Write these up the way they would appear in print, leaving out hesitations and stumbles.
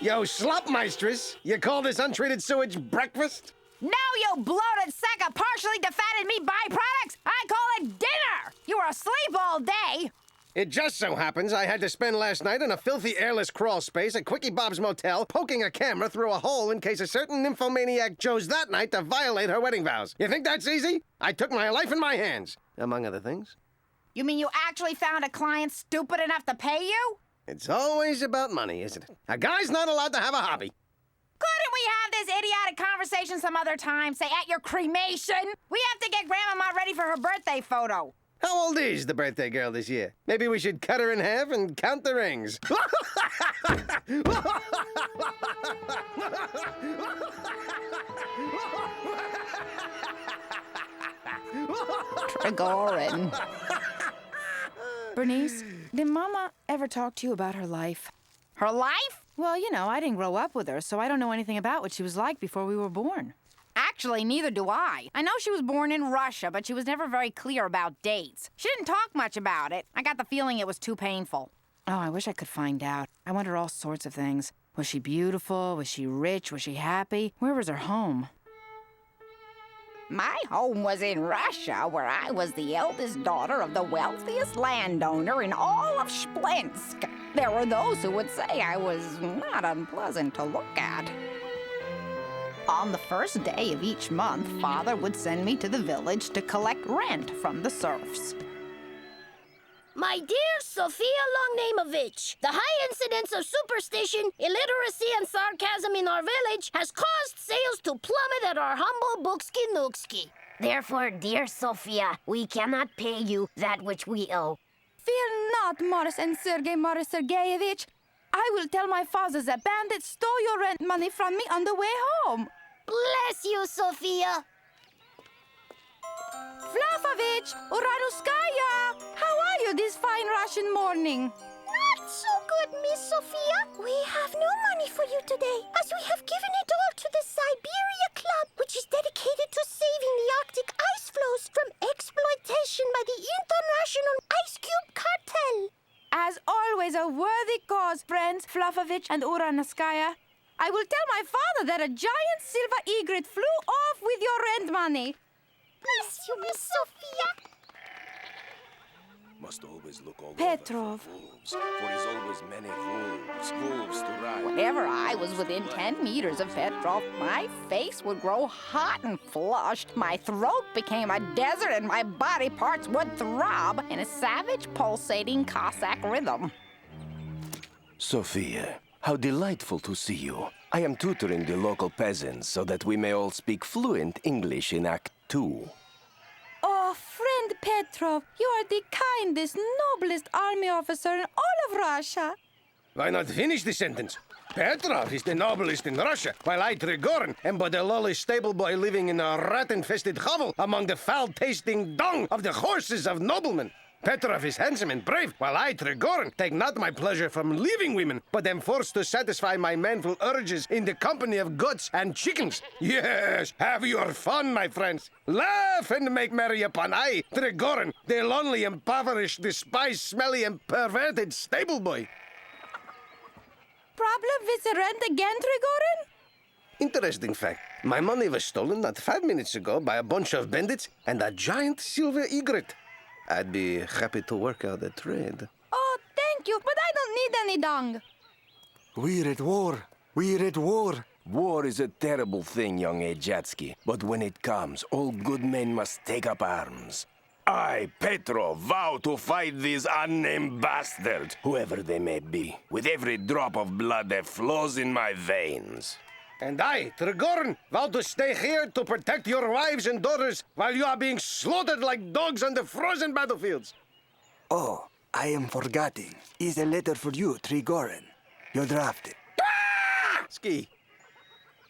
Yo, slopmeistress, you call this untreated sewage breakfast? No, you bloated sack of partially defatted meat byproducts! I call it dinner! You were asleep all day! It just so happens I had to spend last night in a filthy airless crawl space at Quickie Bob's Motel, poking a camera through a hole in case a certain nymphomaniac chose that night to violate her wedding vows. You think that's easy? I took my life in my hands, among other things. You mean you actually found a client stupid enough to pay you? It's always about money, isn't it? A guy's not allowed to have a hobby. Couldn't we have this idiotic conversation some other time, say at your cremation? We have to get Grandmama ready for her birthday photo. How old is the birthday girl this year? Maybe we should cut her in half and count the rings. Trigorin. Bernice, did Mama ever talk to you about her life? Her life? Well, you know, I didn't grow up with her, so I don't know anything about what she was like before we were born. Actually, neither do I. I know she was born in Russia, but she was never very clear about dates. She didn't talk much about it. I got the feeling it was too painful. Oh, I wish I could find out. I wonder all sorts of things. Was she beautiful? Was she rich? Was she happy? Where was her home? My home was in Russia, where I was the eldest daughter of the wealthiest landowner in all of Splensk. There were those who would say I was not unpleasant to look at. On the first day of each month, Father would send me to the village to collect rent from the serfs. My dear Sophia Longnaimovich, the high incidence of superstition, illiteracy, and sarcasm in our village has caused sales to plummet at our humble Bookski Nookski. Therefore, dear Sophia, we cannot pay you that which we owe. Fear not, Morris and Sergei Sergeyevich. I will tell my father that bandits stole your rent money from me on the way home. Bless you, Sophia. Flavovich, Uranuskaya, how are you this fine Russian morning? Not so good, Miss Sophia. We have no money for you today, as we have given it all to the Siberia Club, which is dedicated to saving the Arctic ice floes from exploitation by the International Ice Cube Cartel. As always, a worthy cause, friends Flavovich and Uranuskaya. I will tell my father that a giant silver egret flew off with your rent money. Bless you, Miss Sophia. Must always look all Petrov. over for wolves, for he's always many wolves to ride. Whenever I was within 10 meters of Petrov, my face would grow hot and flushed. My throat became a desert and my body parts would throb in a savage, pulsating Cossack rhythm. Sophia, how delightful to see you. I am tutoring the local peasants so that we may all speak fluent English in Act 2. Oh, friend Petrov, you are the kindest, noblest army officer in all of Russia. Why not finish the sentence? Petrov is the noblest in Russia, while I, Trigorin, am but a lowly stable boy living in a rat-infested hovel among the foul-tasting dung of the horses of noblemen. Petrov is handsome and brave, while I, Trigorin, take not my pleasure from leaving women, but am forced to satisfy my manful urges in the company of goats and chickens. Yes, have your fun, my friends. Laugh and make merry upon I, Trigorin, the lonely, impoverished, despised, smelly, and perverted stable boy. Problem with the rent again, Trigorin? Interesting fact. My money was stolen not 5 minutes ago by a bunch of bandits and a giant silver egret. I'd be happy to work out a trade. Oh, thank you, but I don't need any dung. We're at war. We're at war. War is a terrible thing, young Ejatsky. But when it comes, all good men must take up arms. I, Petro, vow to fight these unnamed bastards, whoever they may be, with every drop of blood that flows in my veins. And I, Trigorin, vow to stay here to protect your wives and daughters while you are being slaughtered like dogs on the frozen battlefields. Oh, I am forgetting. Is a letter for you, Trigorin. You're drafted. Ski.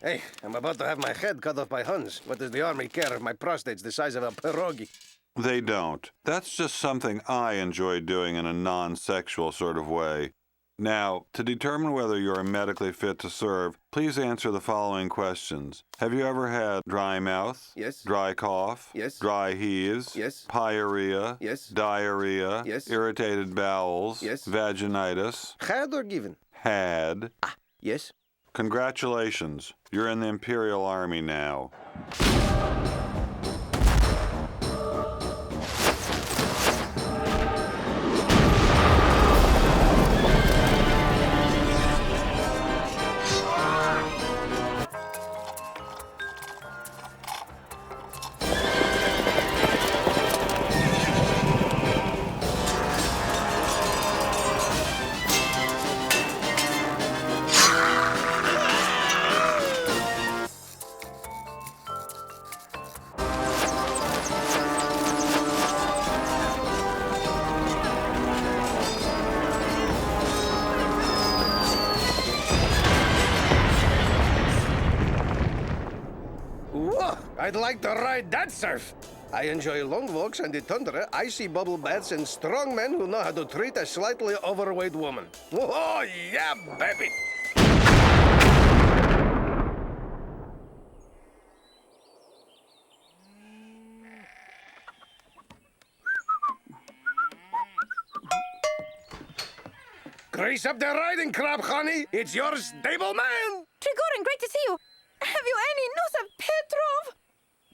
Hey, I'm about to have my head cut off by Huns. What does the army care if my prostate's the size of a pierogi? They don't. That's just something I enjoy doing in a non-sexual sort of way. Now, to determine whether you are medically fit to serve, please answer the following questions. Have you ever had dry mouth? Yes. Dry cough? Yes. Dry heaves? Yes. Pyorrhea? Yes. Diarrhea? Yes. Irritated bowels? Yes. Vaginitis? Had or given? Had? Yes. Congratulations. You're in the Imperial Army now. Whoa, I'd like to ride that surf. I enjoy long walks on the tundra, icy bubble baths, and strong men who know how to treat a slightly overweight woman. Oh, yeah, baby. Grease up the riding crop, honey. It's your stable man. Trigorin, great to see you. Have you any news of Petrov?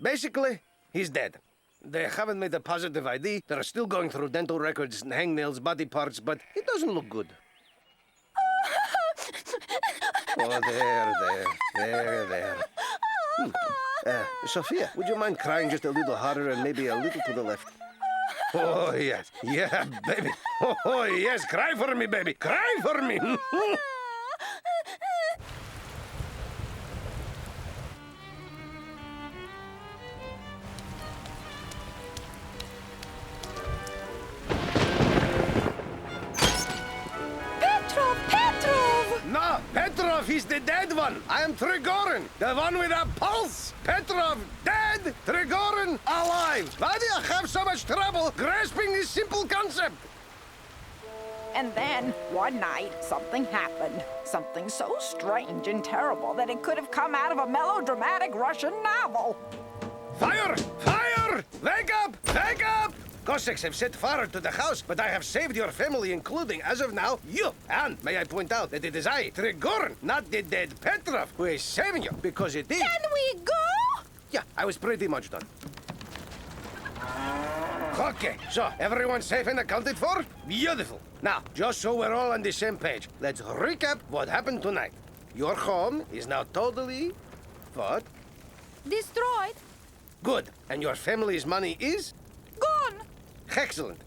Basically, he's dead. They haven't made a positive ID. They're still going through dental records, hangnails, body parts, but it doesn't look good. Oh, there. Sophia, would you mind crying just a little harder and maybe a little to the left? Oh, yes. Yeah, baby. Oh, yes. Cry for me, baby. Cry for me. Petrov! No, Petrov, he's the dead one. I am Trigorin, the one with a pulse. Petrov, dead. Trigorin, alive. Why do you have so much trouble grasping this simple concept? And then, one night, something happened. Something so strange and terrible that it could have come out of a melodramatic Russian novel. Fire! Fire! Wake up! Wake up! Cossacks have set fire to the house, but I have saved your family, including, as of now, you. And may I point out that it is I, Trigorin, not the dead Petrov, who is saving you, because it is... Can we go? Yeah, I was pretty much done. Okay, so everyone safe and accounted for? Beautiful. Now, just so we're all on the same page, let's recap what happened tonight. Your home is now totally... what? Destroyed. Good. And your family's money is? Gone. Excellent.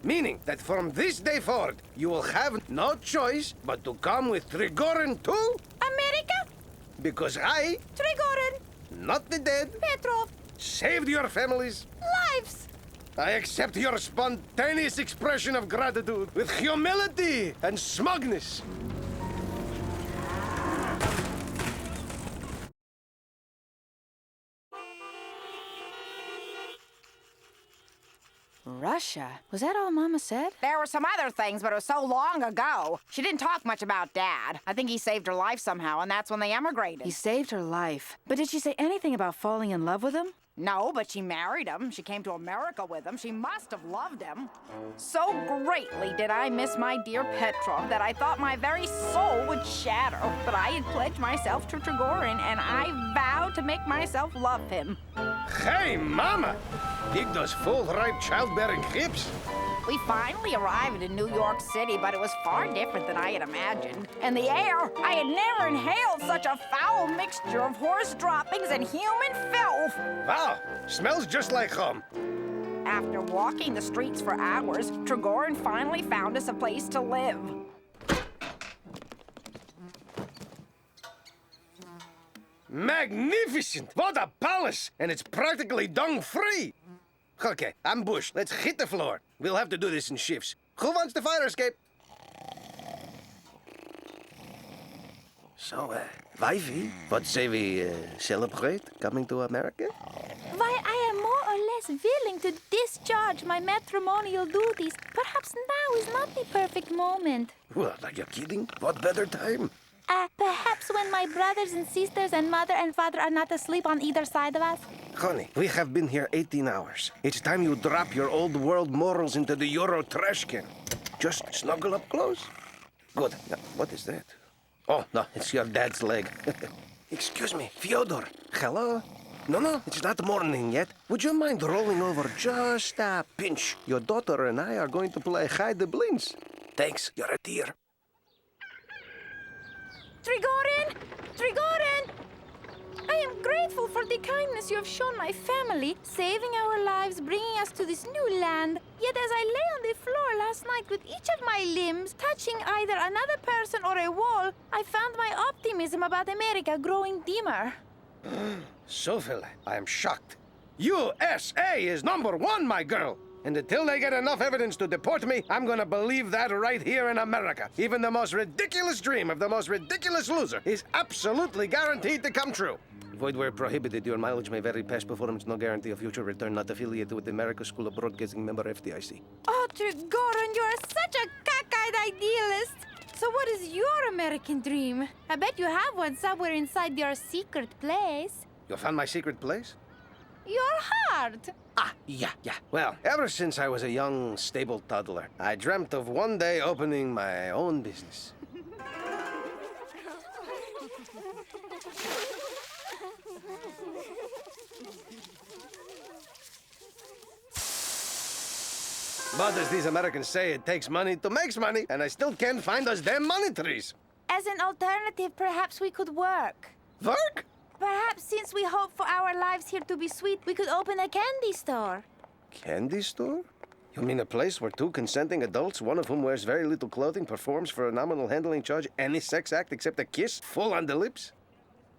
Meaning that from this day forward, you will have no choice but to come with Trigorin to... America? Because I, Trigorin. not the dead, Petrov. saved your families. Lives. I accept your spontaneous expression of gratitude with humility and smugness. Russia? Was that all Mama said? There were some other things, but it was so long ago. She didn't talk much about Dad. I think he saved her life somehow, and that's when they emigrated. He saved her life. But did she say anything about falling in love with him? No, but she married him. She came to America with him. She must have loved him. So greatly did I miss my dear Petrov that I thought my very soul would shatter. But I had pledged myself to Trigorin, and I vowed to make myself love him. Hey, Mama! Dig those full-ripe childbearing hips. We finally arrived in New York City, but it was far different than I had imagined. And the air, I had never inhaled such a foul mixture of horse droppings and human filth. Wow, smells just like home. After walking the streets for hours, Trigorin finally found us a place to live. Magnificent! What a palace! And it's practically dung-free. Okay, I'm Bush. Let's hit the floor. We'll have to do this in shifts. Who wants the fire escape? So, wifey, what say we celebrate coming to America? Why, I am more or less willing to discharge my matrimonial duties. Perhaps now is not the perfect moment. What, are you kidding? What better time? Perhaps when my brothers and sisters and mother and father are not asleep on either side of us. Honey, we have been here 18 hours. It's time you drop your old world morals into the Euro trash can. Just snuggle up close. Good. Now, what is that? Oh, no, it's your dad's leg. Excuse me, Fyodor. Hello? No, it's not morning yet. Would you mind rolling over just a pinch? Your daughter and I are going to play hide the blinks. Thanks, you're a dear. Trigorin! Trigorin! I am grateful for the kindness you have shown my family, saving our lives, bringing us to this new land. Yet as I lay on the floor last night with each of my limbs touching either another person or a wall, I found my optimism about America growing dimmer. Sophie, I am shocked. USA is #1, my girl. And until they get enough evidence to deport me, I'm gonna believe that right here in America. Even the most ridiculous dream of the most ridiculous loser is absolutely guaranteed to come true. Void where prohibited, your mileage may vary past performance, no guarantee of future return, not affiliated with the American School of Broadcasting, member FDIC. Oh, Trigorin, you are such a cockeyed idealist. So what is your American dream? I bet you have one somewhere inside your secret place. You found my secret place? Your heart. Yeah. Well, ever since I was a young, stable toddler, I dreamt of one day opening my own business. But as these Americans say, it takes money to make money, and I still can't find those damn money trees. As an alternative, perhaps we could work. Work? Perhaps since we hope for our lives here to be sweet, we could open a candy store. Candy store? You mean a place where two consenting adults, one of whom wears very little clothing, performs for a nominal handling charge any sex act except a kiss full on the lips?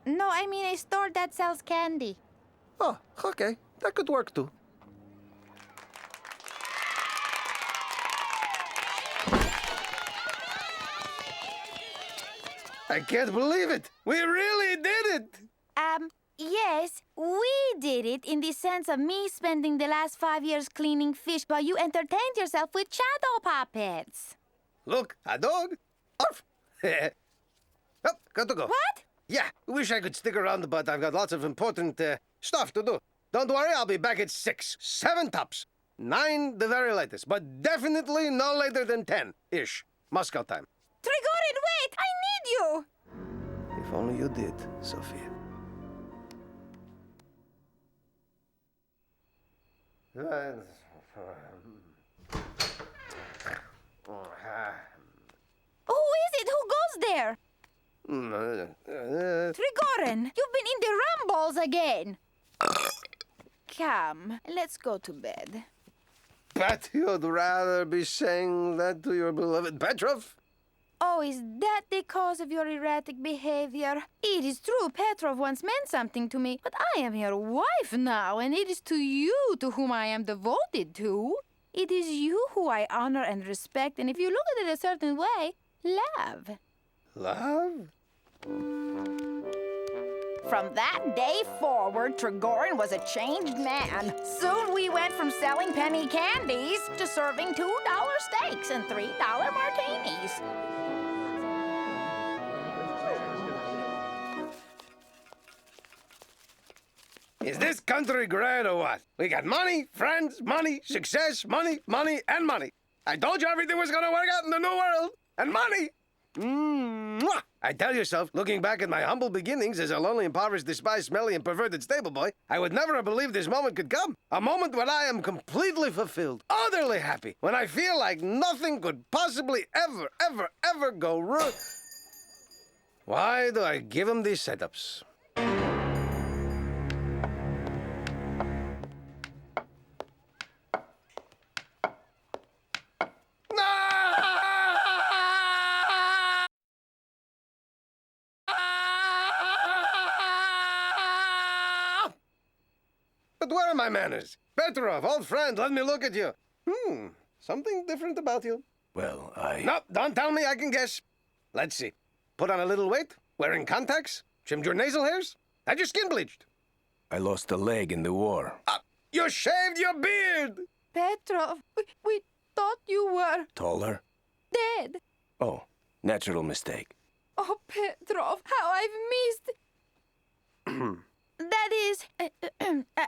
No, I mean a store that sells candy. Oh, okay. That could work too. I can't believe it. We really did it. Yes, we did it in the sense of me spending the last 5 years cleaning fish while you entertained yourself with shadow puppets. Look, a dog. Arf. Oh, got to go. What? Yeah, wish I could stick around, but I've got lots of important stuff to do. Don't worry, I'll be back at 6. 7 tops. 9 the very latest, but definitely no later than 10-ish. Moscow time. Trigorin, wait! I need you! If only you did, Sophia. Who is it? Who goes there? Trigorin, you've been in the rumbles again. Come, let's go to bed. But you'd rather be saying that to your beloved Petrov? Oh, is that the cause of your erratic behavior? It is true, Petrov once meant something to me, but I am your wife now, and it is to you to whom I am devoted to. It is you who I honor and respect, and if you look at it a certain way, love. Love? From that day forward, Trigorin was a changed man. Soon we went from selling penny candies to serving $2 steaks and $3 martinis. Is this country great or what? We got money, friends, money, success, money, and money. I told you everything was gonna work out in the new world. And money! Mwah! I tell yourself, looking back at my humble beginnings as a lonely, impoverished, despised, smelly, and perverted stable boy, I would never have believed this moment could come. A moment when I am completely fulfilled, utterly happy, when I feel like nothing could possibly ever go wrong. Why do I give him these setups? But where are my manners? Petrov, old friend, let me look at you. Something different about you. Well, No, don't tell me, I can guess. Let's see. Put on a little weight? Wearing contacts? Trimmed your nasal hairs? Had your skin bleached? I lost a leg in the war. You shaved your beard! Petrov, we thought you were Taller? dead. Oh, natural mistake. Oh, Petrov, how I've missed. That is,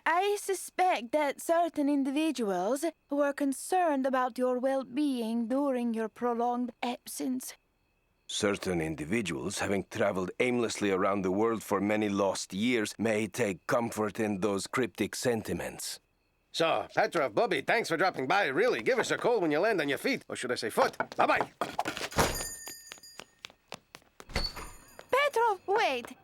I suspect that certain individuals were concerned about your well-being during your prolonged absence. Certain individuals, having traveled aimlessly around the world for many lost years, may take comfort in those cryptic sentiments. So, Petrov, Bobby, thanks for dropping by. Really, give us a call when you land on your feet. Or should I say foot? Bye-bye. Petrov, wait.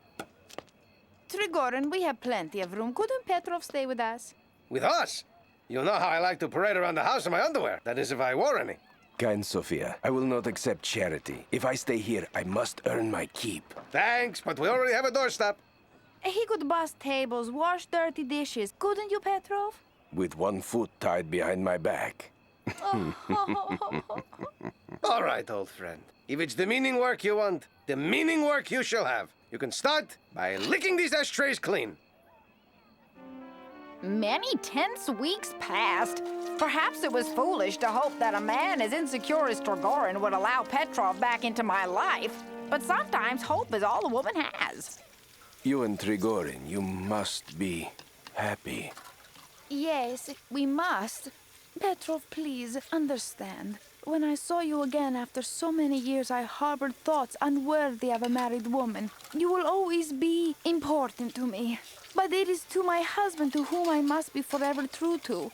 Trigorin, we have plenty of room. Couldn't Petrov stay with us? With us? You know how I like to parade around the house in my underwear. That is, if I wore any. Kind Sophia, I will not accept charity. If I stay here, I must earn my keep. Thanks, but we already have a doorstep. He could bust tables, wash dirty dishes. Couldn't you, Petrov? With one foot tied behind my back. All right, old friend. If it's demeaning work you want, demeaning work you shall have. You can start by licking these ashtrays clean. Many tense weeks passed. Perhaps it was foolish to hope that a man as insecure as Trigorin would allow Petrov back into my life. But sometimes hope is all a woman has. You and Trigorin, you must be happy. Yes, we must. Petrov, please, understand. When I saw you again after so many years, I harbored thoughts unworthy of a married woman. You will always be important to me. But it is to my husband to whom I must be forever true to.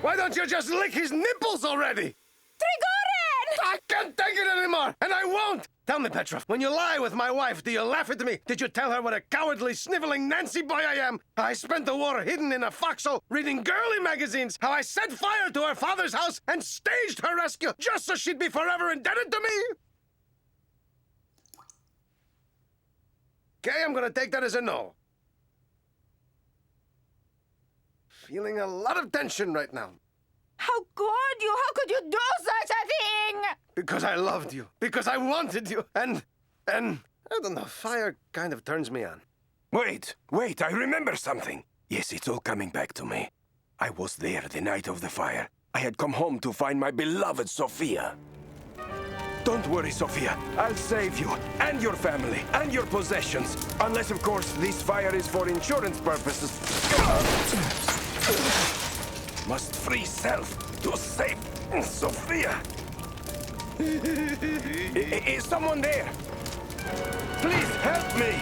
Why don't you just lick his nipples already? Trigorin! I can't take it anymore, and I won't! Tell me, Petrov, when you lie with my wife, do you laugh at me? Did you tell her what a cowardly, sniveling Nancy boy I am? How I spent the war hidden in a foxhole, reading girly magazines? How I set fire to her father's house and staged her rescue just so she'd be forever indebted to me? Okay, I'm gonna take that as a no. Feeling a lot of tension right now. How could you? How could you do such a thing? Because I loved you. Because I wanted you. And, I don't know, fire kind of turns me on. Wait, I remember something. Yes, it's all coming back to me. I was there the night of the fire. I had come home to find my beloved Sophia. Don't worry, Sophia. I'll save you, and your family, and your possessions. Unless, of course, this fire is for insurance purposes. Must free self to save Sophia. Is someone there? Please help me!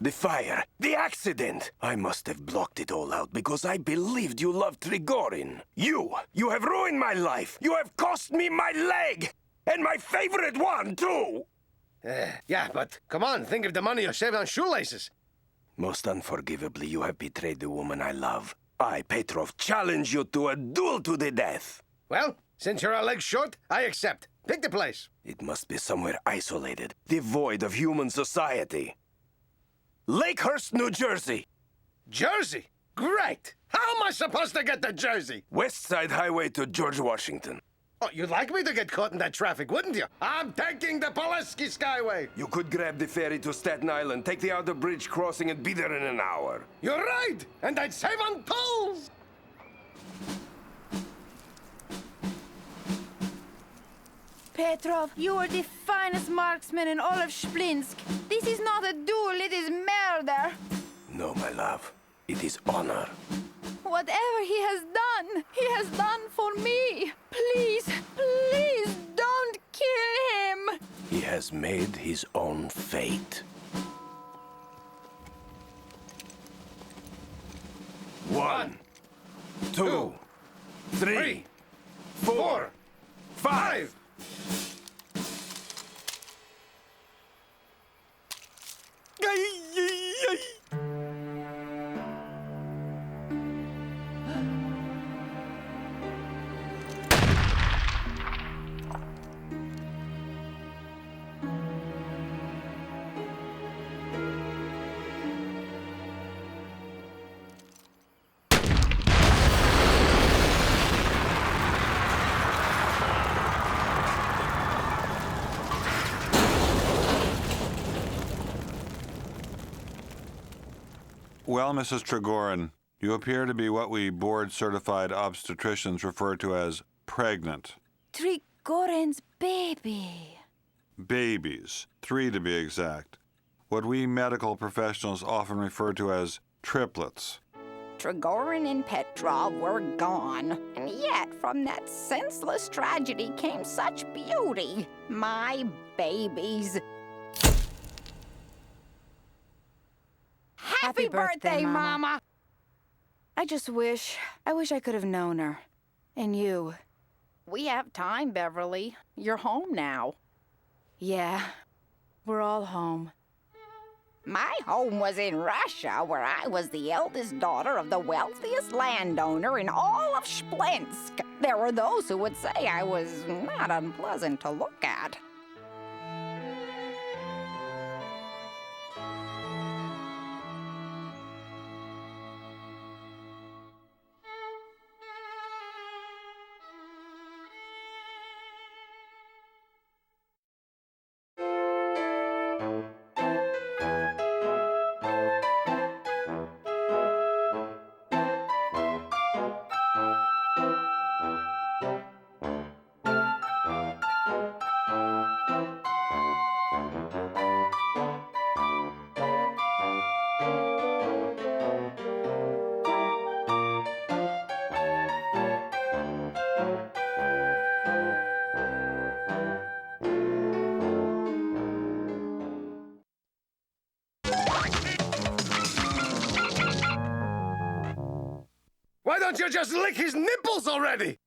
The fire, the accident. I must have blocked it all out because I believed you loved Trigorin. You have ruined my life. You have cost me my leg. And my favorite one, too. Yeah, but come on, think of the money you saved on shoelaces. Most unforgivably, you have betrayed the woman I love. I, Petrov, challenge you to a duel to the death. Well, since you're a leg short, I accept. Pick the place. It must be somewhere isolated, devoid of human society. Lakehurst, New Jersey. Jersey? Great! How am I supposed to get to Jersey? West Side Highway to George Washington. Oh, you'd like me to get caught in that traffic, wouldn't you? I'm taking the Pulaski Skyway. You could grab the ferry to Staten Island, take the outer bridge crossing, and be there in an hour. You're right! And I'd save on tolls! Petrov, you are the finest marksman in all of Splinsk. This is not a duel, it is murder. No, my love. It is honor. Whatever he has done for me. Please, please don't kill him. He has made his own fate. 1, 2, 3, 4, 5. Well, Mrs. Trigorin, you appear to be what we board-certified obstetricians refer to as pregnant. Trigorin's baby. Babies, 3 to be exact. What we medical professionals often refer to as triplets. Trigorin and Petrov were gone, and yet from that senseless tragedy came such beauty. My babies. Happy birthday, Mama! I wish I could have known her. And you. We have time, Beverly. You're home now. Yeah, we're all home. My home was in Russia, where I was the eldest daughter of the wealthiest landowner in all of Splensk. There were those who would say I was not unpleasant to look at. Why don't you just lick his nipples already?